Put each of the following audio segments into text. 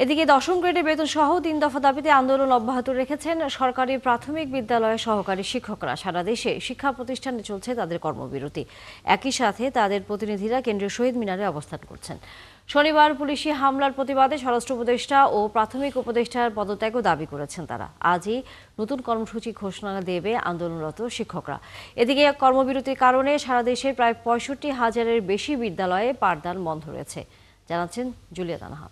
এদিকে দশম গ্রেডের বেতন সহ ৩ দফা দাবিতে আন্দোলন অব্যাহত রেখেছেন সরকারি প্রাথমিক বিদ্যালয়ের সহকারী শিক্ষকরা। সারা দেশে শিক্ষা প্রতিষ্ঠানে চলছে তাদের কর্মবিরতি। একই সাথে তাদের প্রতিনিধিরা কেন্দ্রীয় শহীদ মিনারে অবস্থান করছেন। শনিবার পুলিশি হামলার প্রতিবাদে স্বরাষ্ট্র উপদেষ্টা ও প্রাথমিক উপদেষ্টার পদত্যাগও দাবি করেছেন তারা। আজই নতুন কর্মসূচি ঘোষণা দেবে আন্দোলনরত শিক্ষকরা। এদিকে কর্মবিরতির কারণে সারা দেশের প্রায় ৬৫,০০০-এর বেশি বিদ্যালয়ে পাঠদান বন্ধ রয়েছে, জানাচ্ছেন জুলিয়া তানহা।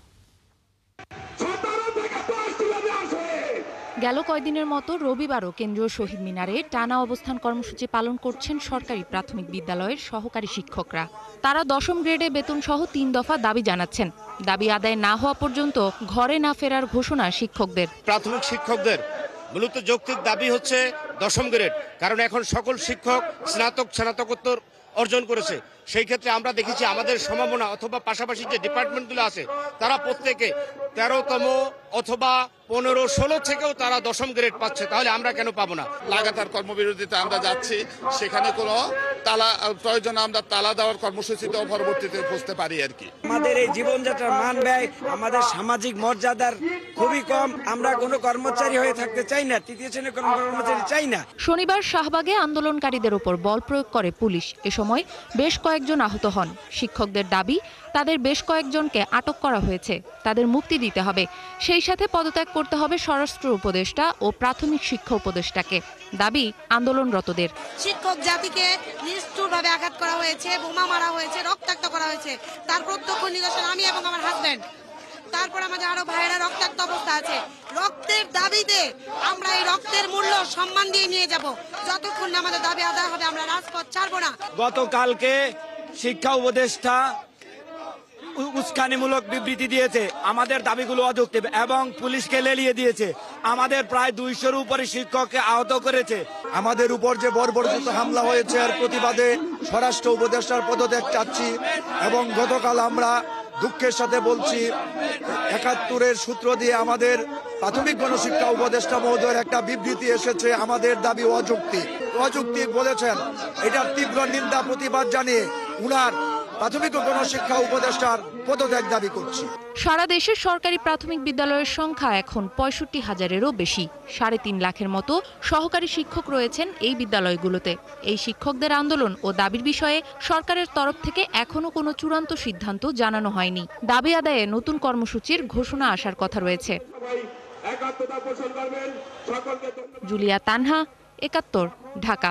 গেল কয়েকদিনের মতো রবিবারও কেন্দ্রীয় শহীদ মিনারে টানা অবস্থান কর্মসূচি পালন করছেন সরকারি প্রাথমিক বিদ্যালয়ের সহকারী শিক্ষকরা। তারা দশম গ্রেডে বেতন সহ ৩ দফা দাবি জানাচ্ছেন। দাবি আদায় না হওয়া পর্যন্ত ঘরে না ফেরার ঘোষণা শিক্ষকদের। প্রাথমিক শিক্ষকদের মূলত যৌক্তিক দাবি হচ্ছে দশম গ্রেড, কারণ এখন সকল শিক্ষক স্নাতকোত্তর অর্জন করেছে। সেই ক্ষেত্রে আমরা দেখেছি আমাদের সম্ভাবনা অথবা পাশাপাশি যে ডিপার্টমেন্টগুলো আছে তারা প্রত্যেকে ১৩তম অথবা ১৫-১৬ থেকেও তারা দশম গ্রেড পাচ্ছে, তাহলে আমরা কেন পাবো না? লাগাতার কর্মবিরতিতে আমরা যাচ্ছি, সেখানে কোনো তালা প্রয়োজন আমরা তালা দেওয়ার কর্মসূচিতেও পরবর্তীতে বুঝতে পারি আর কি। আমাদের এই জীবনযাত্রার মান ব্যয়, আমাদের সামাজিক মর্যাদার খুবই কম। আমরা কোনো কর্মচারী হয়ে থাকতে চাই না, তৃতীয় শ্রেণীর কোনো কর্মচারী চাই না। শনিবার শাহবাগে আন্দোলনকারীদের উপর বল প্রয়োগ করে পুলিশ। এ সময় বেশ কয়েকজন আহত হন। শিক্ষকদের দাবি, তাদের বেশ কয়েকজনকে আটক করা হয়েছে, তাদের মুক্তি দিতে হবে। সেই সাথে পদত্যাগ করতে হবে স্বরাষ্ট্র উপদেষ্টা ও প্রাথমিক শিক্ষা উপদেষ্টাকে। দাবি আন্দোলনরতদের। শিক্ষক জাতিকে নিষ্ঠুরভাবে আঘাত করা হয়েছে, বোমা মারা হয়েছে, রক্তাক্ত করা হয়েছে। তার প্রত্যক্ষ নিদর্শন আমি এবং আমার হাজবেন্ড। তারপর আমাদের আরো ভাইয়েরা রক্তাক্ত অবস্থা আছে। রক্তের দাবিতে আমরা এই রক্তের মূল্য সম্মান দিয়ে নিয়ে যাব। যতক্ষণ না আমাদের দাবি আদায় হবে আমরা রাজপথ ছাড়বো না। গতকালকে শিক্ষা উপদেষ্টা উস্কানিমূলক বিবৃতি দিয়েছে, আমাদের দাবিগুলো অযৌক্তিক এবং পুলিশকে লেলিয়ে দিয়েছে। আমাদের প্রায় ২০০-র উপরে শিক্ষককে আহত করেছে। আমাদের উপর যে বর্বরচিত হামলা হয়েছে এর প্রতিবাদে স্বরাষ্ট্র উপদেষ্টার পদত্যাগ চাচ্ছি এবং গতকাল আমরা দুঃখের সাথে বলছি ৭১-এর সূত্র দিয়ে আমাদের প্রাথমিক গণশিক্ষা উপদেষ্টা মহোদয়ের একটা বিবৃতি এসেছে, আমাদের দাবি অযৌক্তিক বলেছেন। এটার তীব্র নিন্দা প্রতিবাদ জানিয়ে উনার প্রাথমিক গণশিক্ষা উপদেষ্টার পদত্যাগ দাবি করছি। সারা দেশের সরকারি প্রাথমিক বিদ্যালয়ের সংখ্যা এখন ৬৫,০০০-এরও বেশি। ৩.৫ লাখের মতো সহকারী শিক্ষক রয়েছেন এই বিদ্যালয়গুলোতে। এই শিক্ষকদের আন্দোলন ও দাবির বিষয়ে সরকারের তরফ থেকে এখনো কোনো চূড়ান্ত সিদ্ধান্ত জানানো হয়নি। দাবি আদায়ে নতুন কর্মসূচির ঘোষণা আসার কথা রয়েছে। জুলিয়া তানহা, ৭১, ঢাকা।